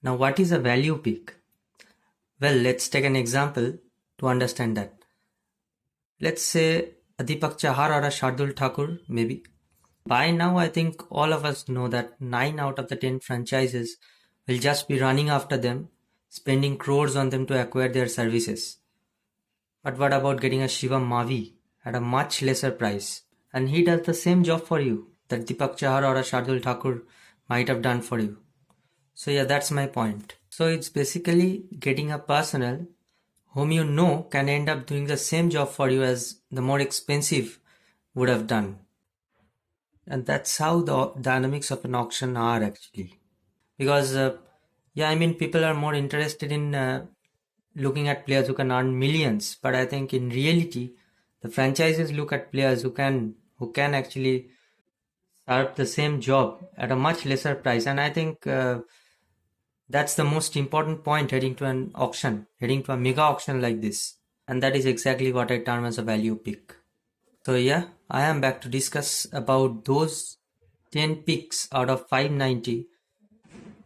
Now, what is a value pick? Well, let's take an example to understand that. Let's say a Deepak Chahar or a Shardul Thakur, maybe. By now, I think all of us know that 9 out of the 10 franchises will just be running after them, spending crores on them to acquire their services. But what about getting a SHIVAM MAVI at a much lesser price? And he does the same job for you that Deepak Chahar or a Shardul Thakur might have done for you. So yeah, that's my point. So it's basically getting a personnel whom you know can end up doing the same job for you as the more expensive would have done. And that's how the dynamics of an auction are actually. Because people are more interested in looking at players who can earn millions, but I think in reality the franchises look at players who can actually serve the same job at a much lesser price. And I think that's the most important point heading to an auction, heading to a mega auction like this. And that is exactly what I term as a value pick. So yeah, I am back to discuss about those 10 picks out of 590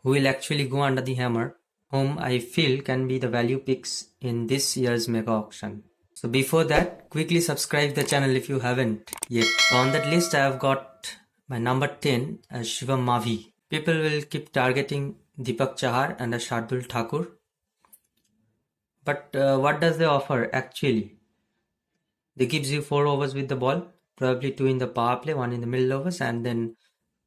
who will actually go under the hammer, whom I feel can be the value picks in this year's mega auction. So before that, quickly subscribe the channel if you haven't yet. On that list, I have got my number 10 as SHIVAM MAVI. People will keep targeting Deepak Chahar and a Shardul Thakur. But what does they offer actually? They gives you 4 overs with the ball, probably 2 in the power play, 1 in the middle overs, and then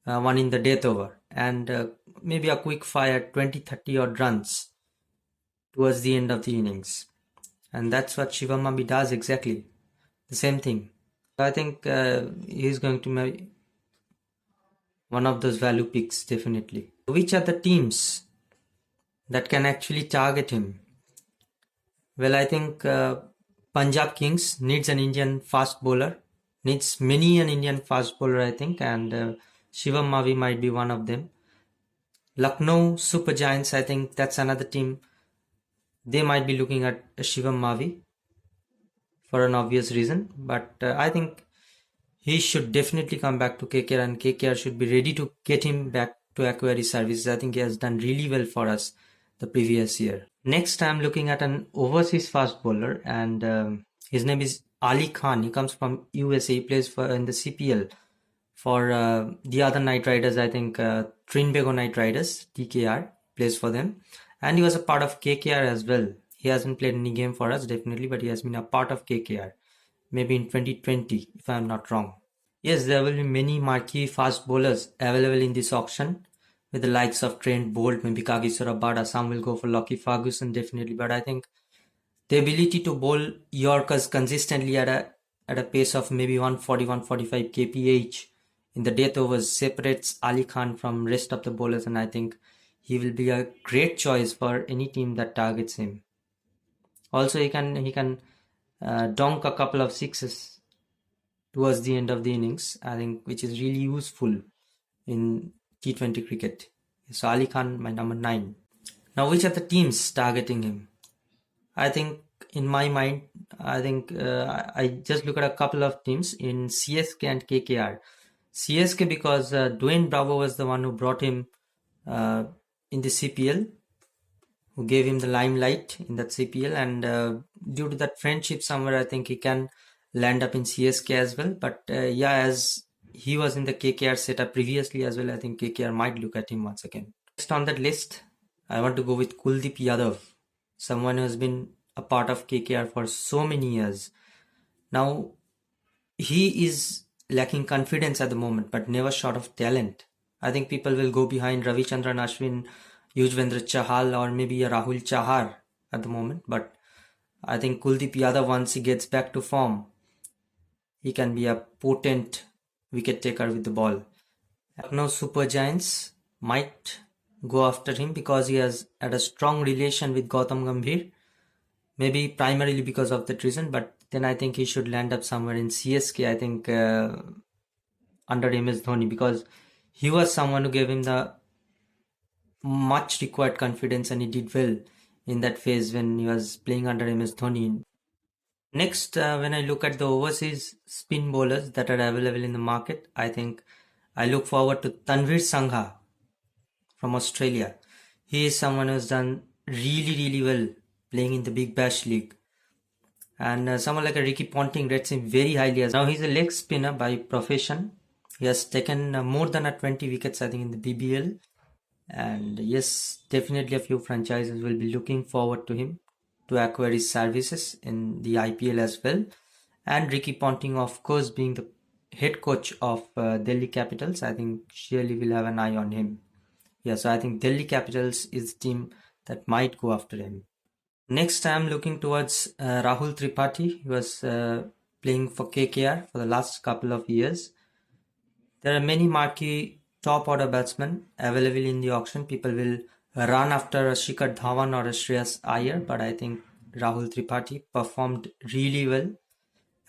1 in the death over. And maybe a quick fire 20-30 odd runs towards the end of the innings. And that's what SHIVAM MAVI does exactly. The same thing. I think he's going to be one of those value picks definitely. Which are the teams that can actually target him? Well, I think Punjab Kings needs an Indian fast bowler. Needs many an Indian fast bowler, I think. And SHIVAM MAVI might be one of them. Lucknow Super Giants, I think that's another team. They might be looking at SHIVAM MAVI for an obvious reason. But I think he should definitely come back to KKR, and KKR should be ready to get him back to acquire his services. I think he has done really well for us the previous year. Next, I'm looking at an overseas fast bowler, and his name is Ali Khan. He comes from USA. He plays in the CPL for the other Knight Riders. I think Trinbago Knight Riders, TKR, plays for them. And he was a part of KKR as well. He hasn't played any game for us, definitely, but he has been a part of KKR. Maybe in 2020, if I'm not wrong. Yes, there will be many marquee fast bowlers available in this auction, with the likes of Trent Bolt, maybe Kagiso Rabada. Some will go for Lockie Ferguson, definitely. But I think the ability to bowl Yorkers consistently at a pace of maybe 140-145 kph in the death overs separates Ali Khan from rest of the bowlers, and I think he will be a great choice for any team that targets him. Also, he can donk a couple of sixes towards the end of the innings, I think, which is really useful in T20 cricket. So Ali Khan, my number 9. Now, which are the teams targeting him? I think, in my mind, I just look at a couple of teams in CSK and KKR. CSK because Dwayne Bravo was the one who brought him in the CPL, who gave him the limelight in that CPL, and due to that friendship somewhere, I think he can land up in CSK as well. But as he was in the KKR setup previously as well, I think KKR might look at him once again. Next on that list, I want to go with KULDEEP YADAV, someone who has been a part of KKR for so many years. Now, he is lacking confidence at the moment, but never short of talent. I think people will go behind Ravichandran Ashwin, Yuzvendra Chahal, or maybe a Rahul Chahar at the moment. But I think KULDEEP YADAV, once he gets back to form, he can be a potent wicket taker with the ball. Lucknow Super Giants might go after him because he has had a strong relation with Gautam Gambhir. Maybe primarily because of that reason, but then I think he should land up somewhere in CSK, I think, under MS Dhoni, because he was someone who gave him the much required confidence, and he did well in that phase when he was playing under MS Dhoni. Next, when I look at the overseas spin bowlers that are available in the market, I think I look forward to TANVEER SANGHA from Australia. He is someone who's done really well playing in the Big Bash League. And someone like a Ricky Ponting rates him very highly. Now he's a leg spinner by profession. He has taken more than 20 wickets, I think, in the BBL. And yes, definitely a few franchises will be looking forward to him to acquire his services in the IPL as well. And Ricky Ponting, of course, being the head coach of Delhi Capitals, I think surely will have an eye on him. Yeah, so I think Delhi Capitals is the team that might go after him. Next, I'm looking towards Rahul Tripathi. He was playing for KKR for the last couple of years. There are many marquee top order batsmen available in the auction. People will run after a Shikhar Dhawan or a Shreyas Iyer, but I think Rahul Tripathi performed really well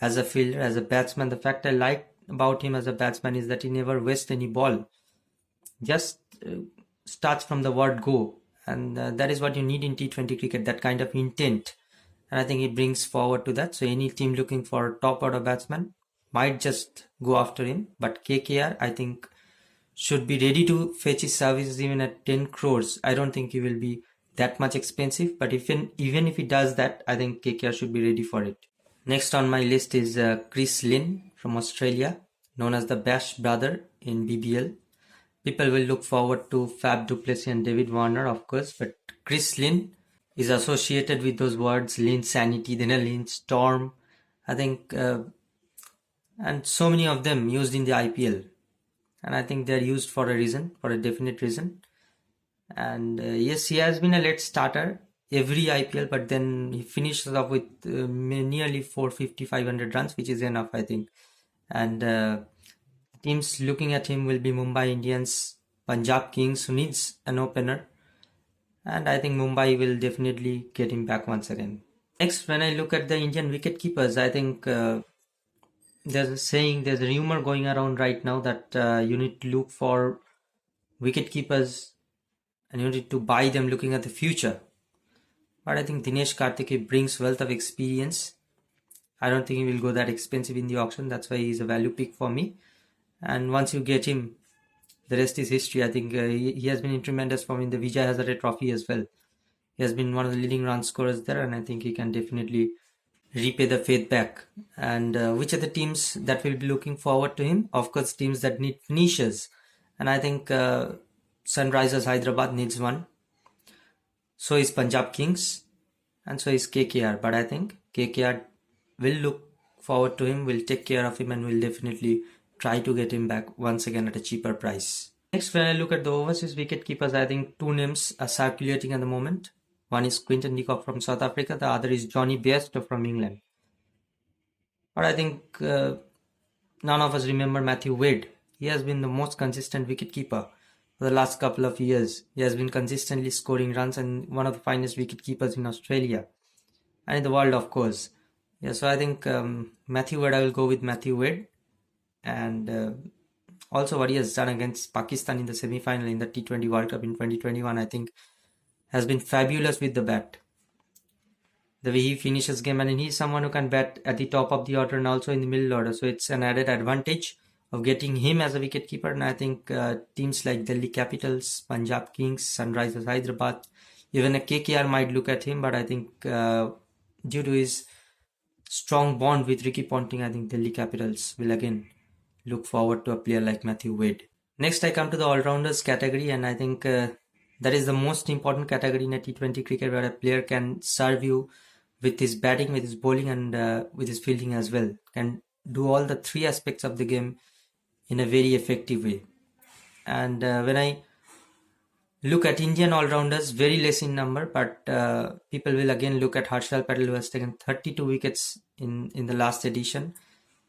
as a fielder, as a batsman. The fact I like about him as a batsman is that he never wastes any ball. Just starts from the word go, and that is what you need in T20 cricket, that kind of intent. And I think he brings forward to that. So any team looking for a top order batsman might just go after him. But KKR, I think, should be ready to fetch his services even at 10 crores. I don't think he will be that much expensive, but even if he does that, I think KKR should be ready for it. Next on my list is Chris Lynn from Australia, known as the Bash brother in BBL. People will look forward to Fab du Plessis and David Warner, of course, but Chris Lynn is associated with those words, Lynn Sanity, then a Lynn Storm, I think, and so many of them used in the IPL. And I think they're used for a reason, for a definite reason. And yes, he has been a late starter every IPL, but then he finishes off with nearly 450-500 runs, which is enough, I think. And teams looking at him will be Mumbai Indians, Punjab Kings, who needs an opener. And I think Mumbai will definitely get him back once again. Next, when I look at the Indian wicket keepers, I think there's a rumor going around right now that you need to look for wicket keepers and you need to buy them looking at the future. But I think Dinesh Karthik brings wealth of experience. I don't think he will go that expensive in the auction. That's why he's a value pick for me. And once you get him, the rest is history. I think he has been in tremendous form in the Vijay Hazare Trophy as well. He has been one of the leading run scorers there, and I think he can definitely repay the faith back. And which are the teams that will be looking forward to him? Of course, teams that need finishers. And I think Sunrisers Hyderabad needs one. So is Punjab Kings. And so is KKR. But I think KKR will look forward to him, will take care of him, and will definitely try to get him back once again at a cheaper price. Next, when I look at the overseas wicket keepers, I think two names are circulating at the moment. One is Quinton de Kock from South Africa, the other is Johnny Bairstow from England. But I think none of us remember Matthew Wade. He has been the most consistent wicket keeper for the last couple of years. He has been consistently scoring runs and one of the finest wicket keepers in Australia and in the world, of course. Yeah, so I think Matthew Wade, I will go with Matthew Wade. And also what he has done against Pakistan in the semi-final in the T20 World Cup in 2021, I think has been fabulous with the bat. The way he finishes game, and he's someone who can bat at the top of the order and also in the middle order. So it's an added advantage of getting him as a wicketkeeper. And I think teams like Delhi Capitals, Punjab Kings, Sunrisers Hyderabad, even a KKR might look at him. But I think due to his strong bond with Ricky Ponting, I think Delhi Capitals will again look forward to a player like Matthew Wade. Next, I come to the all-rounders category, and I think that is the most important category in a T20 cricket, where a player can serve you with his batting, with his bowling, and with his fielding as well. Can do all the three aspects of the game in a very effective way. And when I look at Indian all-rounders, very less in number, but people will again look at Harshal Patel, who has taken 32 wickets in the last edition,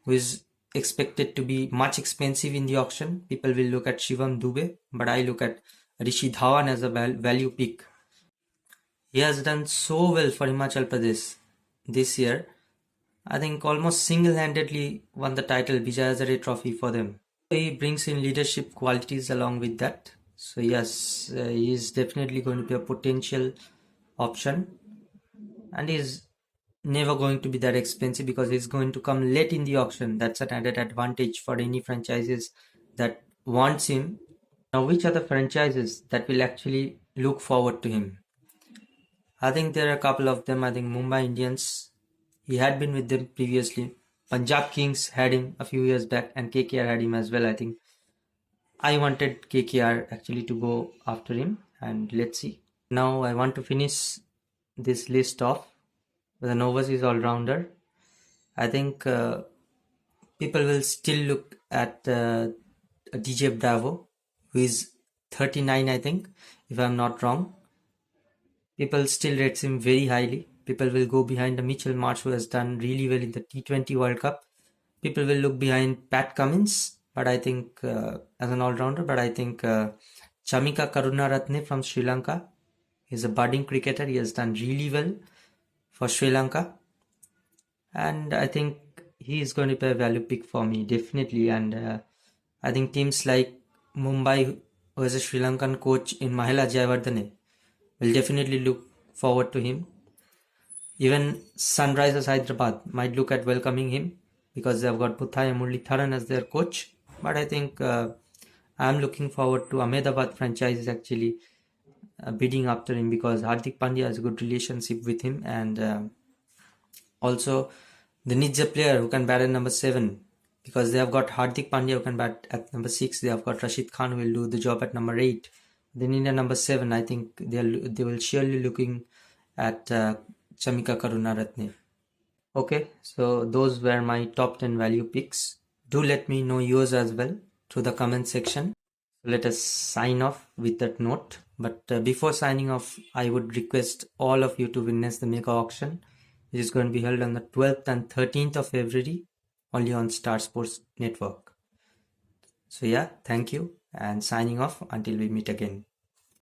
who is expected to be much expensive in the auction. People will look at Shivam Dube, but I look at Rishi Dhawan as a value pick. He has done so well for Himachal Pradesh this year. I think almost single-handedly won the title Vijay Hazare Trophy for them. He brings in leadership qualities along with that. So yes, he is definitely going to be a potential option, and he's never going to be that expensive because he's going to come late in the auction. That's an added advantage for any franchises that wants him. Now, which are the franchises that will actually look forward to him. I think there are a couple of them. I think Mumbai Indians, he had been with them previously. Punjab Kings had him a few years back, and KKR had him as well. I think I wanted KKR actually to go after him, and let's see. Now I want to finish this list off with an overseas all-rounder. I think people will still look at DJ Bravo, who is 39, I think, if I'm not wrong. People still rates him very highly. People will go behind the Mitchell Marsh, who has done really well in the T20 World Cup. People will look behind Pat Cummins, but I think as an all-rounder, but I think Chamika Karunaratne from Sri Lanka, he's a budding cricketer. He has done really well for Sri Lanka, and I think he is going to be a value pick for me, definitely. And I think teams like Mumbai, who has a Sri Lankan coach in Mahela Jayawardene, will definitely look forward to him. Even Sunrisers Hyderabad might look at welcoming him because they've got Puthaya Muralitharan as their coach. But I think I'm looking forward to Ahmedabad franchise actually bidding after him, because Hardik Pandya has a good relationship with him, and also they need a player who can bat at number 7, because they have got Hardik Pandya who can bat at number 6. They have got Rashid Khan who will do the job at number 8. They need a number 7. I think they will surely looking at Chamika Karunaratne. Okay, so those were my top 10 value picks. Do let me know yours as well through the comment section. Let us sign off with that note. But before signing off, I would request all of you to witness the mega auction, which is going to be held on the 12th and 13th of February, only on Star Sports Network. So yeah, thank you, and signing off until we meet again.